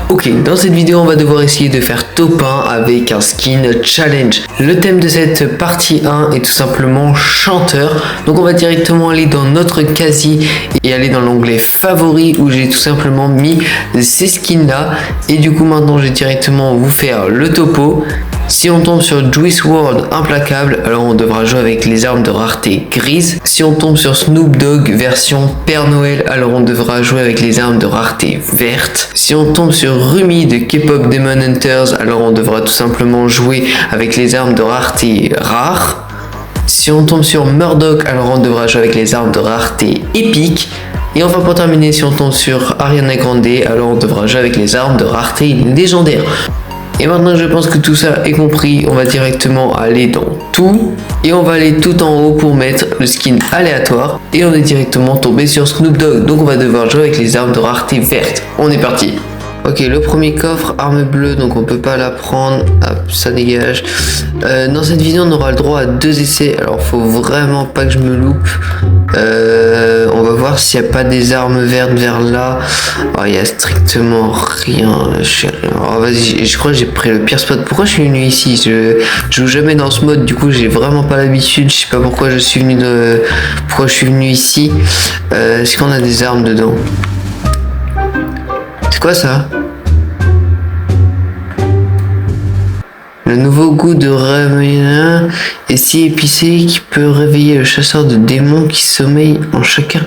Ok, dans cette vidéo on va devoir essayer de faire top 1 avec un skin challenge. Le thème de cette partie 1 est tout simplement chanteur. Donc on va directement aller dans notre casier et aller dans l'onglet favoris où j'ai tout simplement mis ces skins là. Et du coup maintenant je vais directement vous faire le topo. Si on tombe sur Juice WRLD implacable, alors on devra jouer avec les armes de rareté grise. Si on tombe sur Snoop Dogg version Père Noël, alors on devra jouer avec les armes de rareté verte. Si on tombe sur Rumi de K-Pop Demon Hunters, alors on devra tout simplement jouer avec les armes de rareté rare. Si on tombe sur Murdoch, alors on devra jouer avec les armes de rareté épique. Et enfin pour terminer, si on tombe sur Ariana Grande, alors on devra jouer avec les armes de rareté légendaire. Et maintenant que je pense que tout ça est compris, on va directement aller dans tout. Et on va aller tout en haut pour mettre le skin aléatoire. Et on est directement tombé sur Snoop Dogg. Donc on va devoir jouer avec les armes de rareté verte. On est parti. Ok, le premier coffre, arme bleue, donc on peut pas la prendre. Hop, ça dégage. Dans cette vidéo, on aura le droit à 2 essais. Alors faut vraiment pas que je me loupe. On va voir s'il n'y a pas des armes vertes vers là. Oh, il y a strictement rien. Oh, vas-y, je crois que j'ai pris le pire spot. Pourquoi je suis venu ici? Je joue jamais dans ce mode, du coup j'ai vraiment pas l'habitude. Je sais pas pourquoi je suis venu ici. Est-ce qu'on a des armes dedans? C'est quoi ça? Le nouveau goût de ramen est si épicé qu'il peut réveiller le chasseur de démons qui sommeille en chacun.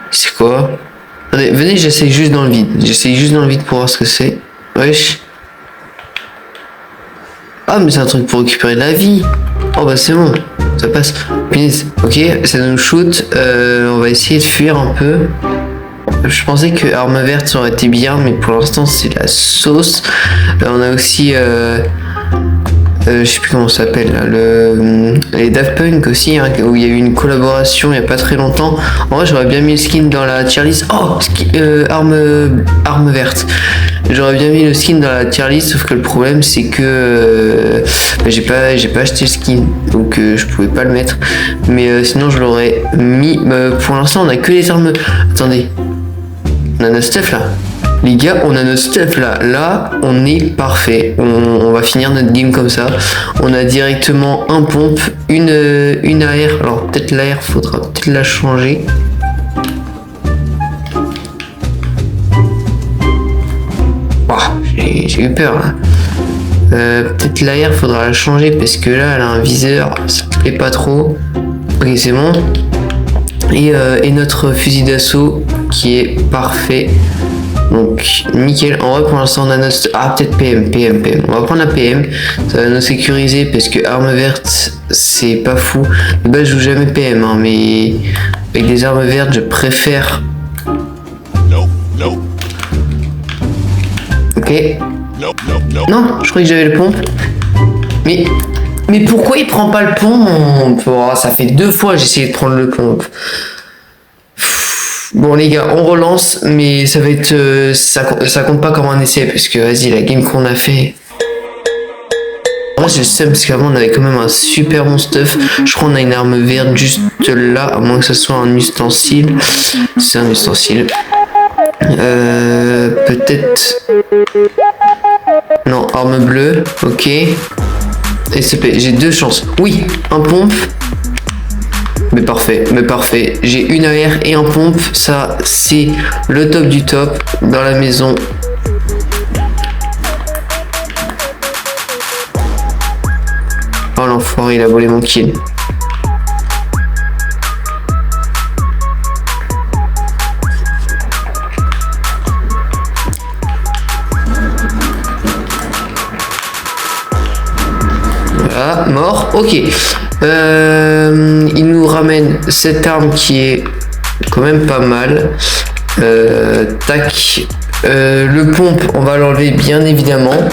C'est quoi? Attendez, venez, j'essaye juste dans le vide. J'essaye juste dans le vide pour voir ce que c'est. Wesh. Ah, mais c'est un truc pour récupérer de la vie. Oh bah c'est bon, ça passe. Punaise. Ok, ça nous shoot. On va essayer de fuir un peu. Je pensais que arme verte ça aurait été bien, mais pour l'instant c'est la sauce. On a aussi je sais plus comment ça s'appelle, les Daft Punk aussi, hein, où il y a eu une collaboration il y a pas très longtemps. En vrai j'aurais bien mis le skin dans la tier list. Oh, arme verte. J'aurais bien mis le skin dans la tier list, sauf que le problème c'est que j'ai pas acheté le skin, donc je pouvais pas le mettre. Mais sinon je l'aurais mis. Pour l'instant on a que les armes. Attendez. On a notre stuff là. Les gars, on a notre stuff là. Là, on est parfait. On va finir notre game comme ça. On a directement un pompe, une AR. Alors, peut-être l'AR, faudra peut-être la changer. Oh, j'ai eu peur là. Peut-être l'AR, faudra la changer parce que là, elle a un viseur. Ça ne plaît pas trop. Ok, c'est bon. Et notre fusil d'assaut qui est parfait. Donc nickel. En vrai pour l'instant on a notre... Ah peut-être PM. On va prendre la PM. Ça va nous sécuriser parce que arme verte c'est pas fou. De base je joue jamais PM hein, mais avec des armes vertes je préfère. Ok. Non, je croyais que j'avais le pompe. Mais pourquoi il prend pas le pompe? Oh, ça fait 2 fois j'ai essayé de prendre le pompe. Bon les gars, on relance, mais ça va être ça compte pas comme un essai parce que vas-y la game qu'on a fait. Moi j'ai le seum parce qu'avant on avait quand même un super bon stuff. Je crois qu'on a une arme verte juste là, à moins que ce soit un ustensile. C'est un ustensile. Peut-être. Non, arme bleue, ok. SCP, j'ai 2 chances. Oui, un pompe. Mais parfait. J'ai une AR et un pompe. Ça, c'est le top du top dans la maison. Oh l'enfoiré, il a volé mon kill. Voilà, mort. Ok. Il nous ramène cette arme qui est quand même pas mal. Tac. Le pompe, on va l'enlever bien évidemment.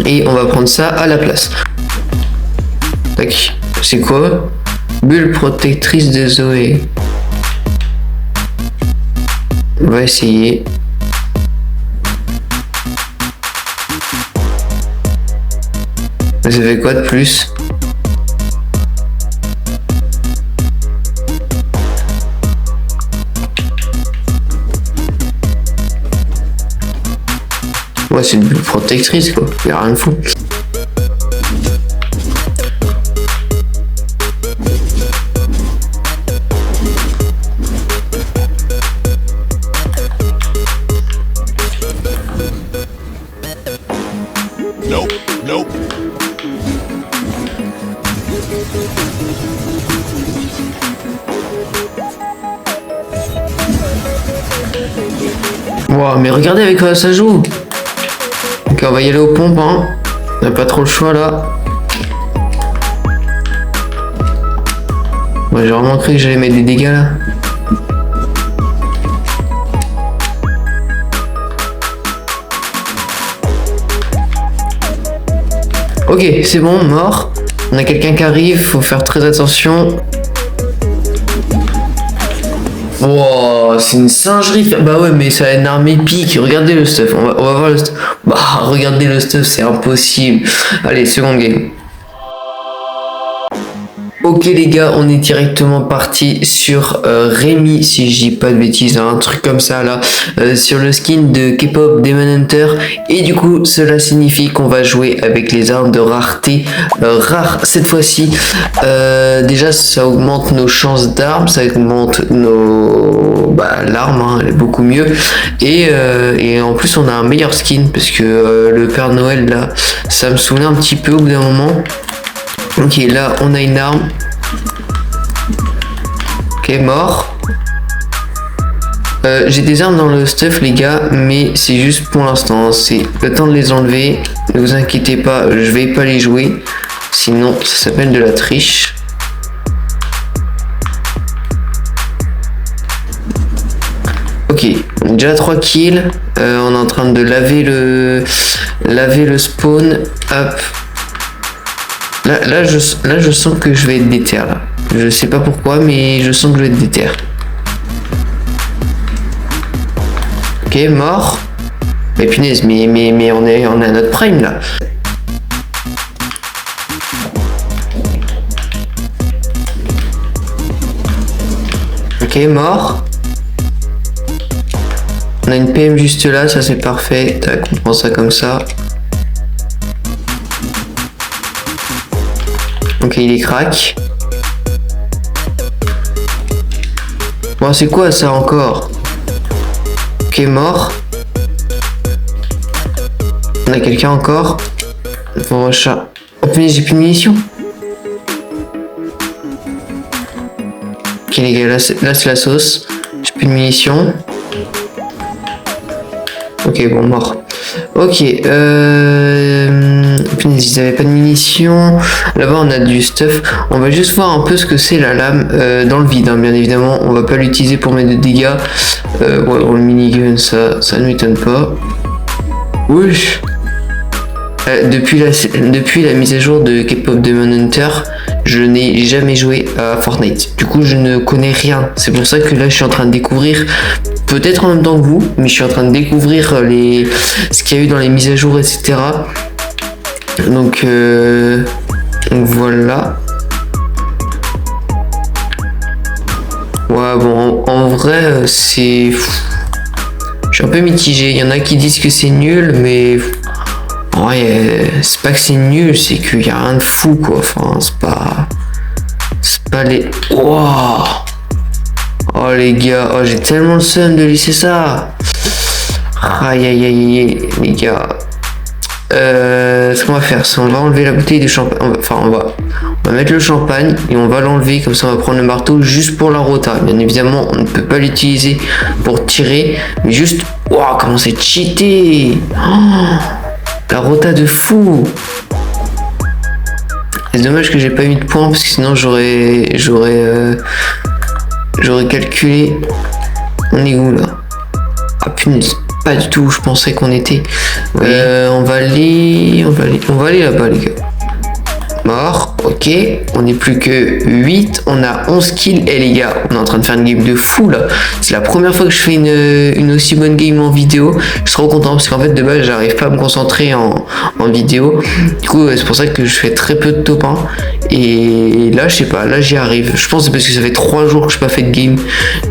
Et on va prendre ça à la place. Tac. C'est quoi? Bulle protectrice de Zoé. On va essayer. Ça fait quoi de plus? Ouais, c'est une bulle protectrice, quoi. Y'a rien de fou. Nope, nope. Wow, mais regardez avec quoi ça joue. Ok, on va y aller aux pompes, hein. On n'a pas trop le choix là. Moi j'ai vraiment cru que j'allais mettre des dégâts là. Ok, c'est bon, mort. On a quelqu'un qui arrive, faut faire très attention. Wow, c'est une singerie. Bah ouais, mais ça a une arme épique. Regardez le stuff. On va voir le stuff. Bah, regardez le stuff, c'est impossible. Allez, seconde game. Ok les gars, on est directement parti sur Rémi, si je dis pas de bêtises, hein, un truc comme ça là, sur le skin de K-pop Demon Hunter. Et du coup, cela signifie qu'on va jouer avec les armes de rareté rare cette fois-ci. Déjà, ça augmente nos chances d'armes, ça augmente nos... Bah, l'arme, hein, elle est beaucoup mieux. Et en plus, on a un meilleur skin, parce que le Père Noël là, ça me saoulait un petit peu au bout d'un moment. Ok, là on a une arme. Ok, mort. J'ai des armes dans le stuff les gars, mais c'est juste pour l'instant. C'est le temps de les enlever. Ne vous inquiétez pas, je vais pas les jouer. Sinon, ça s'appelle de la triche. Ok, déjà 3 kills. On est en train de laver le spawn. Hop. Là, je sens que je vais être déter là. Je sais pas pourquoi, mais je sens que je vais être déter. Ok, mort. Mais punaise, mais on est à notre prime là. Ok, mort. On a une PM juste là, ça c'est parfait. Tac, on prend ça comme ça. Ok, il est crack. Bon, c'est quoi ça encore? Ok, mort. On a quelqu'un encore? Bon, chat. Oh punaise, j'ai plus de munitions. Ok les gars, là c'est la sauce. J'ai plus de munitions. Ok, bon, mort. Ok, punaise, ils avaient pas de munitions. Là-bas, on a du stuff. On va juste voir un peu ce que c'est la lame dans le vide, hein, bien évidemment. On va pas l'utiliser pour mettre de dégâts. Ouais, bon, le minigun, ça ne m'étonne pas. Oui. Depuis la mise à jour de K-pop Demon Hunter, je n'ai jamais joué à Fortnite. Du coup, je ne connais rien. C'est pour ça que là, je suis en train de découvrir, peut-être en même temps que vous, mais je suis en train de découvrir ce qu'il y a eu dans les mises à jour, etc. Donc voilà. Ouais, bon, en vrai, c'est... Je suis un peu mitigé. Il y en a qui disent que c'est nul, mais... Ouais, c'est pas que c'est nul, c'est qu'il y a rien de fou, quoi. Enfin, c'est pas les... Wow. Oh les gars, oh, j'ai tellement le seum de laisser ça. Aïe aïe aïe, les gars. Ce qu'on va faire, c'est on va enlever la bouteille de champagne. On va mettre le champagne et on va l'enlever. Comme ça, on va prendre le marteau juste pour la rota. Bien évidemment, on ne peut pas l'utiliser pour tirer, mais juste... Waouh, comment c'est cheaté. Oh, la rota de fou. C'est dommage que j'ai pas mis de points parce que sinon j'aurais calculé. On est où là? Ah punaise, pas du tout où je pensais qu'on était. Oui. On va aller là-bas les gars. Mort. Ok, on n'est plus que 8, on a 11 kills. Et les gars, on est en train de faire une game de fou là. C'est la première fois que je fais une aussi bonne game en vidéo. Je suis trop content parce qu'en fait de base j'arrive pas à me concentrer en vidéo. Du coup c'est pour ça que je fais très peu de top 1. Et là je sais pas, là j'y arrive. Je pense que c'est parce que ça fait 3 jours que je n'ai pas fait de game.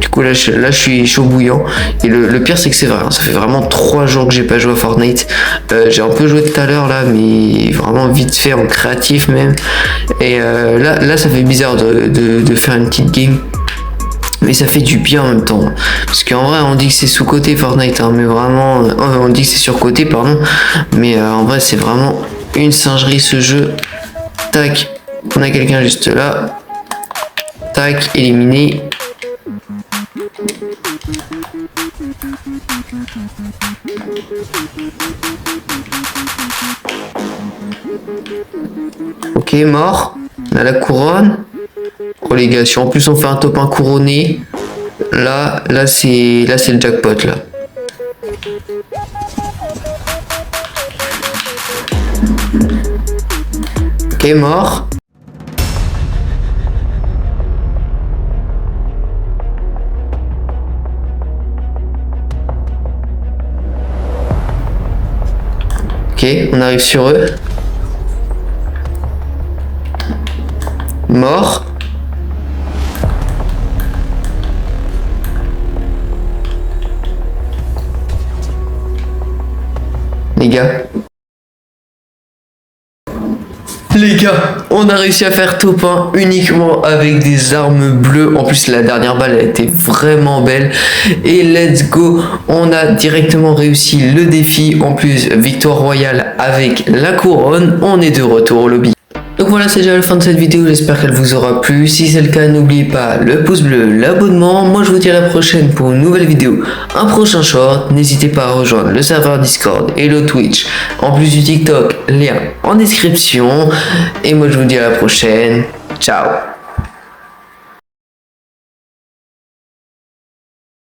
Du coup là je suis chaud bouillant. Et le pire c'est que c'est vrai, hein, ça fait vraiment 3 jours que j'ai pas joué à Fortnite. J'ai un peu joué tout à l'heure là, mais vraiment vite fait en créatif même. Et là ça fait bizarre de faire une petite game, mais ça fait du bien en même temps, parce qu'en vrai on dit que c'est sous-côté Fortnite, hein, mais vraiment on dit que c'est sur-côté pardon, mais en vrai c'est vraiment une singerie ce jeu. Tac, on a quelqu'un juste là, tac, éliminé. Ok, mort. On a la couronne. Oh les gars, si en plus on fait un top 1 couronné, là c'est le jackpot là. Ok, mort. Ok, on arrive sur eux. Mort. Les gars, on a réussi à faire top 1 uniquement avec des armes bleues. En plus, la dernière balle, elle était vraiment belle. Et let's go, on a directement réussi le défi. En plus, victoire royale avec la couronne. On est de retour au lobby. Donc voilà, c'est déjà la fin de cette vidéo, j'espère qu'elle vous aura plu. Si c'est le cas, n'oubliez pas le pouce bleu, l'abonnement. Moi je vous dis à la prochaine pour une nouvelle vidéo, un prochain short. N'hésitez pas à rejoindre le serveur Discord et le Twitch, en plus du TikTok, lien en description. Et moi je vous dis à la prochaine, ciao.